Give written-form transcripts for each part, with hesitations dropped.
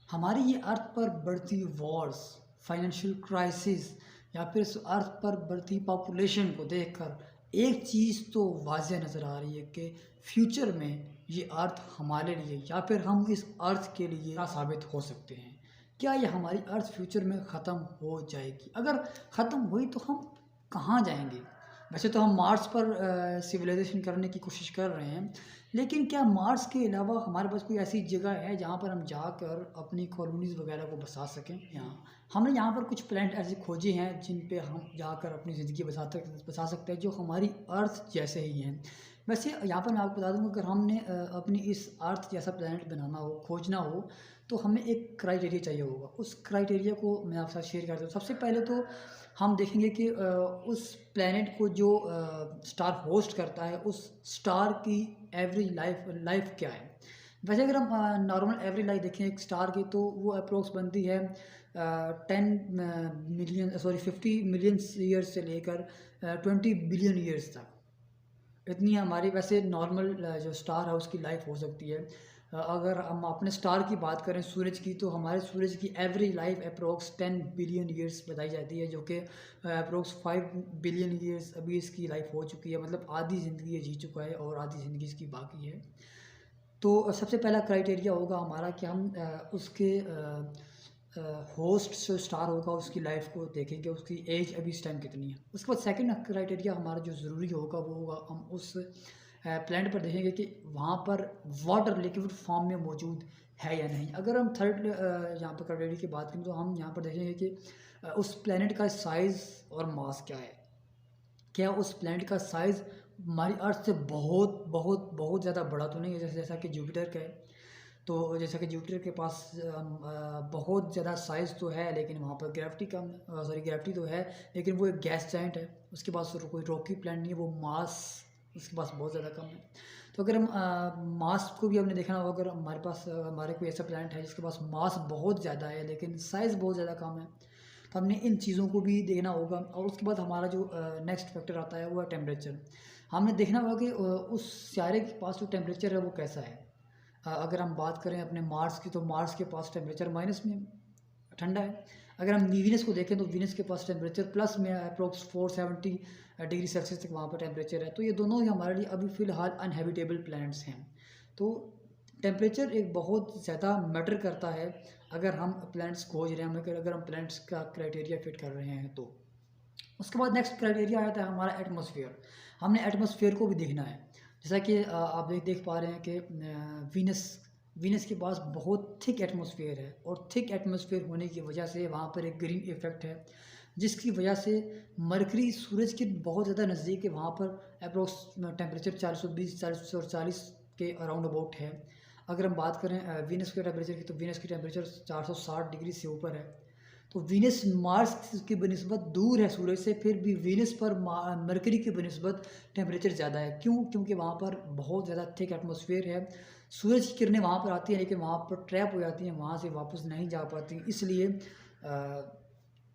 हमारी ये अर्थ पर बढ़ती वॉर्स, फाइनेंशियल क्राइसिस या फिर इस अर्थ पर बढ़ती पॉपुलेशन को देखकर एक चीज़ तो वाज़ह नज़र आ रही है कि फ्यूचर में ये अर्थ हमारे लिए या फिर हम इस अर्थ के लिए क्या साबित हो सकते हैं। क्या ये हमारी अर्थ फ्यूचर में ख़त्म हो जाएगी? अगर ख़त्म हुई तो हम कहाँ जाएंगे? वैसे तो हम मार्स पर सिविलाइजेशन करने की कोशिश कर रहे हैं, लेकिन क्या मार्स के अलावा हमारे पास कोई ऐसी जगह है जहाँ पर हम जाकर अपनी कॉलोनीज़ वगैरह को बसा सकें? यहाँ हमने यहाँ पर कुछ प्लैनेट ऐसे खोजे हैं जिन पे हम जाकर अपनी ज़िंदगी बसा सकते हैं, जो हमारी अर्थ जैसे ही हैं। वैसे यहाँ पर मैं आपको बता दूँगा, अगर हमने अपनी इस अर्थ जैसा प्लैनेट बनाना हो, खोजना हो, तो हमें एक क्राइटेरिया चाहिए होगा। उस क्राइटेरिया को मैं आपके साथ शेयर करता हूँ। सबसे पहले तो हम देखेंगे कि उस प्लैनेट को जो स्टार होस्ट करता है, उस स्टार की एवरेज लाइफ क्या है। वैसे अगर हम नॉर्मल एवरेज लाइफ देखें एक स्टार की, तो वो अप्रोक्स बनती है 50 मिलियन ईयर्स से लेकर 20 बिलियन ईयर्स तक। इतनी हमारी वैसे नॉर्मल जो स्टार है उसकी लाइफ हो सकती है। अगर हम अपने स्टार की बात करें सूरज की, तो हमारे सूरज की average life approx 10 billion years बताई जाती है, जो कि अप्रोक्स 5 बिलियन ईयर्स अभी इसकी लाइफ हो चुकी है। मतलब आधी ज़िंदगी ये जी चुका है और आधी ज़िंदगी इसकी बाकी है। तो सबसे पहला क्राइटेरिया होगा हमारा कि हम उसके होस्ट जो स्टार होगा उसकी लाइफ को देखेंगे, उसकी एज अभी इस टाइम कितनी है। उसके बाद सेकंड क्राइटेरिया हमारा जो ज़रूरी होगा वो होगा, हम उस प्लैनेट पर देखेंगे कि वहाँ पर वाटर लिक्विड फॉर्म में मौजूद है या नहीं। अगर हम थर्ड यहाँ पर क्राइटेरिया की बात करें, तो हम यहाँ पर देखेंगे कि उस प्लैनेट का साइज़ और मास क्या है। क्या उस प्लैनेट का साइज़ हमारी अर्थ से बहुत बहुत बहुत ज़्यादा बड़ा तो नहीं है, जैसा कि जुपिटर का है। तो जैसा कि जुपिटर के पास बहुत ज़्यादा साइज़ तो है, लेकिन वहाँ पर ग्रेविटी कम, सॉरी ग्रेविटी तो है, लेकिन वो एक गैस जाइंट है। उसके पास कोई रॉकी प्लैनेट नहीं है, वो मास उसके पास बहुत ज़्यादा कम है। तो अगर हम मास को भी हमने देखना होगा, अगर हमारे पास हमारे कोई ऐसा प्लैनेट है जिसके पास मास बहुत ज़्यादा है लेकिन साइज़ बहुत ज़्यादा कम है, तो हमने इन चीज़ों को भी देखना होगा। और उसके बाद हमारा जो नेक्स्ट फैक्टर आता है वो है टेम्परेचर। हमने देखना होगा कि उस सितारे के पास जो टेम्परेचर है वो कैसा है। अगर हम बात करें अपने मार्स की, तो मार्स के पास टेम्परेचर माइनस में ठंडा है। अगर हम वीनस को देखें तो वीनस के पास टेम्परेचर प्लस में अप्रोक्स 470 डिग्री सेल्सियस तक वहाँ पर टेम्परेचर है। तो ये दोनों ही हमारे लिए अभी फ़िलहाल अनहेबिटेबल प्लैनेट्स हैं। तो टेम्परेचर एक बहुत ज़्यादा मैटर करता है अगर हम प्लैनेट्स खोज रहे हैं, अगर हम प्लैनेट्स का क्राइटेरिया फिट कर रहे हैं तो। उसके बाद नेक्स्ट क्राइटेरिया आता है हमारा एटमॉस्फेयर। हमने एटमॉस्फेयर को भी देखना है। जैसा कि आप देख पा रहे हैं कि वीनस वीनस के पास बहुत थिक एटमॉस्फेयर है, और थिक एटमॉस्फेयर होने की वजह से वहाँ पर एक ग्रीन इफेक्ट है, जिसकी वजह से मरकरी सूरज के बहुत ज़्यादा नज़दीक है। वहाँ पर अप्रोक्स टेम्परेचर 420-440 के अराउंड अबाउट है। अगर हम बात करें वीनस के टेम्परेचर की, तो वीनस की टेम्परेचर 460 डिग्री से ऊपर है। तो वीनस मार्स की बनिस्बत दूर है सूरज से, फिर भी वीनस पर मरकरी की बनिस्बत टेम्परेचर ज़्यादा है। क्यों? क्योंकि वहाँ पर बहुत ज़्यादा थिक एटमॉस्फेयर है। सूरज की किरणें वहाँ पर आती हैं, लेकिन वहाँ पर ट्रैप हो जाती हैं, वहाँ से वापस नहीं जा पाती, इसलिए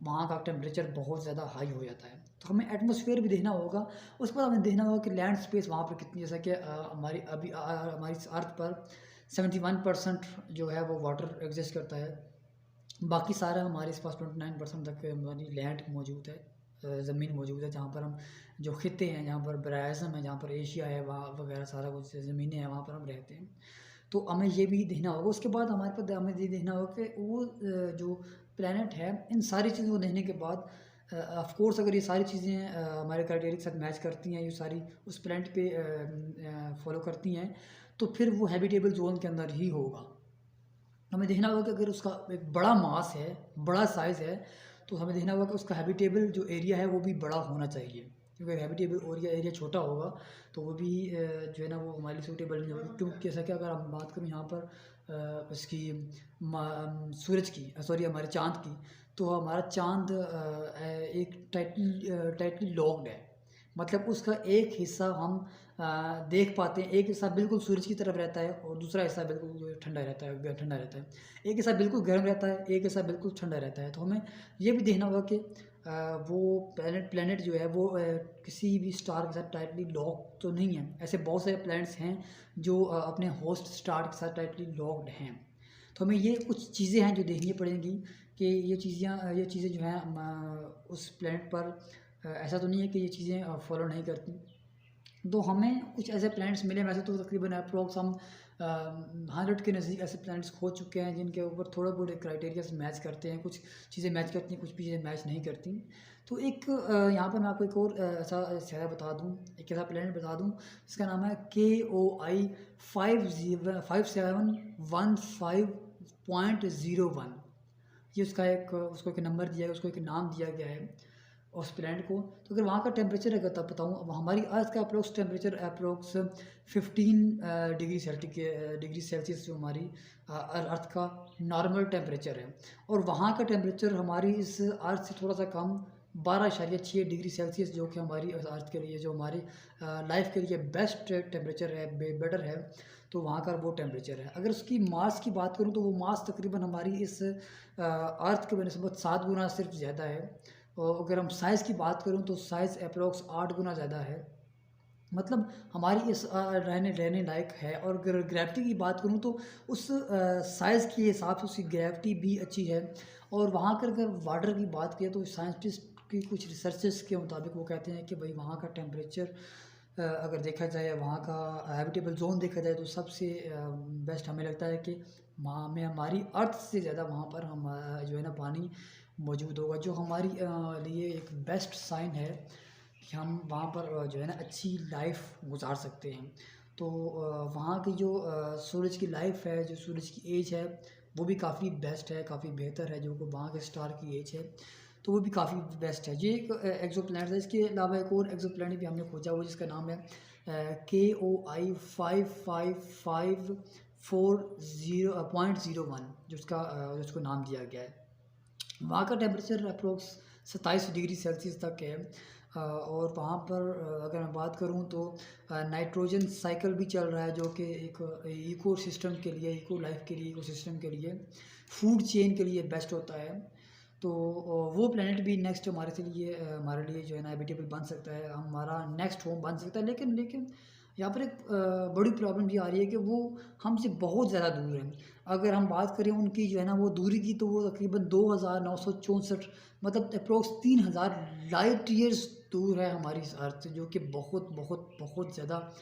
वहाँ का टेम्परेचर बहुत ज़्यादा हाई हो जाता है। तो हमें एटमॉस्फेयर भी देखना होगा। उसके बाद हमें देखना होगा कि लैंड स्पेस वहाँ पर कितनी, जैसा कि हमारी अभी हमारी अर्थ पर 71% जो है वो वाटर एग्जिस्ट करता है। बाकी सारा हमारे पास 29% तक हमारी लैंड मौजूद है, ज़मीन मौजूद है, जहाँ पर हम जो खित्ते हैं, जहाँ पर बराज़म है, जहाँ पर एशिया है, वहाँ वगैरह सारा कुछ ज़मीनें हैं, वहाँ पर हम रहते हैं। तो हमें ये भी देखना होगा। उसके बाद हमारे पास हमें ये देखना होगा कि वो जो प्लैनेट है, इन सारी चीज़ों को देखने के बाद ऑफ कोर्स अगर ये सारी चीज़ें हमारे क्राइटेरिया के साथ मैच करती हैं, ये सारी उस प्लैनेट पे फॉलो करती हैं, तो फिर वो हैबिटेबल जोन के अंदर ही होगा। हमें देखना होगा कि अगर उसका एक बड़ा मास है, बड़ा साइज़ है, तो हमें देखना होगा कि उसका हैबिटेबल जो एरिया है वो भी बड़ा होना चाहिए। क्योंकि हैबिटेबल एरिया छोटा होगा तो वो भी जो है ना वो हमारे लिए सूटेबल नहीं होगा। क्योंकि जैसा कि अगर हम बात करें यहाँ पर इसकी सूरज की, सॉरी हमारे चाँद की, तो हमारा चाँद एक टाइटली लॉक्ड है। मतलब उसका एक हिस्सा हम देख पाते हैं, एक हिस्सा बिल्कुल सूरज की तरफ रहता है और दूसरा हिस्सा बिल्कुल ठंडा रहता है। एक हिस्सा बिल्कुल गर्म रहता है, एक हिस्सा बिल्कुल ठंडा रहता है। तो हमें ये भी देखना होगा कि वो प्लैनेट जो है वो किसी भी स्टार के साथ टाइटली लॉक तो नहीं है। ऐसे बहुत सारे प्लैनेट्स हैं जो अपने होस्ट स्टार के साथ टाइटली लॉक्ड हैं। तो हमें ये कुछ चीज़ें हैं जो देखनी पड़ेंगी कि ये चीज़ें जो हैं उस प्लैनेट पर ऐसा तो नहीं है कि ये चीज़ें फॉलो नहीं करती। तो हमें कुछ ऐसे प्लैनेट्स मिले, वैसे तो तकरीबन अप्रोक्स हम 100 के नज़दीक ऐसे प्लैनेट्स खोज चुके हैं जिनके ऊपर थोड़ा बहुत क्राइटेरियाज मैच करते हैं, कुछ चीज़ें मैच करती हैं, कुछ चीज़ें मैच नहीं करती। तो एक यहाँ पर मैं आपको एक और ऐसा शहर बता दूँ, एक ऐसा प्लैनेट बता दूँ जिसका नाम है KOI 5715.01। ये उसको एक नंबर दिया गया, उसको एक नाम दिया गया है उस प्लैनेट को। तो अगर वहाँ का टेम्परेचर अगर तब बताऊँ, अब हमारी अर्थ का approx temperature approx 15 degree Celsius जो हमारी अर्थ का नॉर्मल टेम्परेचर है, और वहाँ का टेम्परेचर हमारी इस अर्थ से थोड़ा सा कम 12.6 डिग्री सेल्सियस, जो कि हमारी अर्थ के लिए, जो हमारी लाइफ के लिए बेस्ट टेम्परेचर है, बेटर है। तो वहाँ का वो टेम्परेचर है। अगर उसकी मास की बात करूँ तो वो मास तकरीबन हमारी इस अर्थ के बनस्बत 7 गुना सिर्फ ज़्यादा है। और अगर हम साइज़ की बात करूँ तो साइज़ अप्रोक्स 8 गुना ज़्यादा है। मतलब हमारी इस रहने रहने लायक है। और अगर ग्रेविटी की बात करूँ तो उस साइज़ के हिसाब से उसकी ग्रेविटी भी अच्छी है। और वहाँ कर अगर वाटर की बात किया तो साइंटिस्ट की कुछ रिसर्चेस के मुताबिक वो कहते हैं कि भाई वहाँ का टेम्परेचर अगर देखा जाए, वहाँ का हैबिटेबल जोन देखा जाए, तो सबसे बेस्ट हमें लगता है कि वहाँ में हमारी अर्थ से ज़्यादा वहाँ पर हम जो है ना पानी मौजूद होगा, जो हमारी लिए एक बेस्ट साइन है कि हम वहाँ पर जो है ना अच्छी लाइफ गुजार सकते हैं। तो वहाँ की जो सूरज की लाइफ है, जो सूरज की एज है, वो भी काफ़ी बेस्ट है, काफ़ी बेहतर है। जो वहाँ के स्टार की एज है तो वो भी काफ़ी बेस्ट है। ये एक एक्सोप्लैनेट है। इसके अलावा एक और एक्सोप्लैनेट भी हमने खोजा हुआ जिसका नाम है KOI 5540.01, जिसको नाम दिया गया है। वहाँ का टेम्परेचर अप्रोक्स 27 डिग्री सेल्सियस तक है। और वहाँ पर अगर मैं बात करूँ तो नाइट्रोजन साइकिल भी चल रहा है, जो कि एक इको सिस्टम के लिए, इको लाइफ के लिए, इको सिस्टम के लिए, फूड चेन के लिए बेस्ट होता है। तो वो प्लेनेट भी नेक्स्ट हमारे लिए जो है ना हैबिटेबल बन सकता है, हमारा नेक्स्ट होम बन सकता है। लेकिन लेकिन यहाँ पर एक बड़ी प्रॉब्लम ये आ रही है कि वो हमसे बहुत ज़्यादा दूर है। अगर हम बात करें उनकी जो है ना वो दूरी की, तो वो तकरीबन 2964, मतलब अप्रोक्स 3000 लाइट ईयर्स दूर है हमारी इस अर्थ से, जो कि बहुत बहुत बहुत ज़्यादा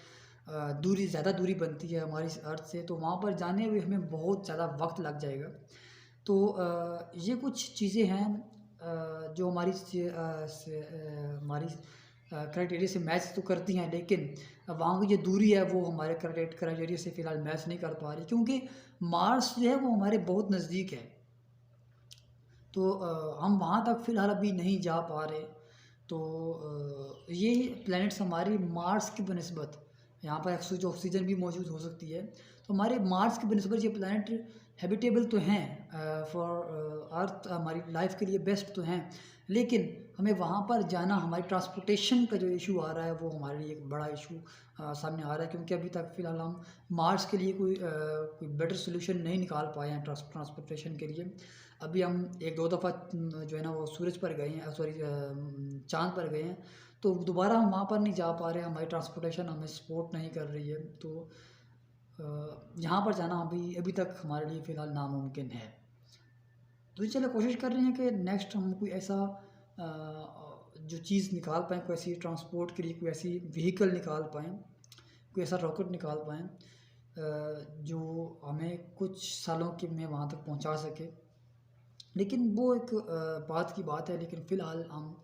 ज़्यादा दूरी बनती है हमारी इस अर्थ से। तो वहाँ पर जाने में हमें बहुत ज़्यादा वक्त लग जाएगा। तो ये कुछ चीज़ें हैं जो हमारी क्राइटेरिया से मैच तो करती हैं, लेकिन वहाँ की जो दूरी है वो हमारे क्राइटेरिया से फ़िलहाल मैच नहीं कर पा रही, क्योंकि मार्स जो है वो हमारे बहुत नज़दीक है। तो हम वहाँ तक फ़िलहाल अभी नहीं जा पा रहे। तो ये प्लैनेट्स हमारी मार्स की बनिस्बत, यहाँ पर ऑक्सीजन भी मौजूद हो सकती है। तो हमारे मार्स की बनिस्बत ये प्लैनेट हैबिटेबल तो हैं, फॉर अर्थ हमारी लाइफ के लिए बेस्ट तो हैं, लेकिन हमें वहाँ पर जाना, हमारी ट्रांसपोर्टेशन का जो इशू आ रहा है वो हमारे लिए एक बड़ा इशू सामने आ रहा है। क्योंकि अभी तक फ़िलहाल हम मार्स के लिए कोई बेटर सोल्यूशन नहीं निकाल पाए हैं ट्रांसपोर्टेशन के लिए। अभी हम एक दो दफ़ा जो है ना वो सूरज पर गए हैं, सॉरी चाँद पर गए हैं, तो दोबारा हम वहाँ पर नहीं जा पा रहे हैं, हमारी ट्रांसपोर्टेशन हमें सपोर्ट नहीं कर रही है। तो यहाँ पर जाना अभी अभी तक हमारे लिए फ़िलहाल नामुमकिन है। तो चलो कोशिश कर रहे हैं कि नेक्स्ट हम कोई ऐसा जो चीज़ निकाल पाएँ, कोई ऐसी ट्रांसपोर्ट के लिए कोई ऐसी व्हीकल निकाल पाएँ, कोई ऐसा रॉकेट निकाल पाएँ जो हमें कुछ सालों के में वहाँ तक पहुँचा सके। लेकिन वो एक बात की बात है, लेकिन फ़िलहाल हम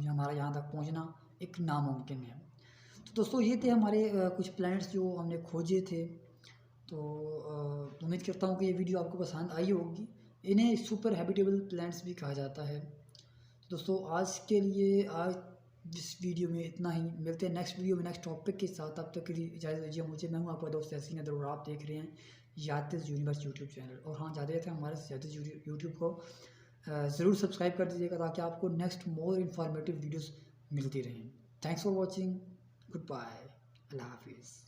हमारा यहाँ तक पहुँचना एक नामुमकिन है। तो दोस्तों ये थे हमारे कुछ प्लैनेट्स जो हमने खोजे थे। तो उम्मीद करता हूँ कि ये वीडियो आपको पसंद आई होगी। इन्हें सुपर हैबिटेबल प्लैनेट्स भी कहा जाता है। तो दोस्तों आज के लिए इस वीडियो में इतना ही। मिलते हैं नेक्स्ट वीडियो में नेक्स्ट टॉपिक के साथ। तब तक के लिए इजाज़त दीजिए मुझे। मैं हूँ आपका दोस्त यासीन अदर और आप देख रहे हैं यातिज़ यूनिवर्स यूट्यूब चैनल। और हाँ, ज़्यादा थे हमारे यातिज़ यूट्यूब को ज़रूर सब्सक्राइब कर दीजिएगा ताकि आपको नेक्स्ट मोर इन्फॉर्मेटिव वीडियोज़ मिलती रहें। Thanks for watching. Good bye. अल्लाह हाफिज़।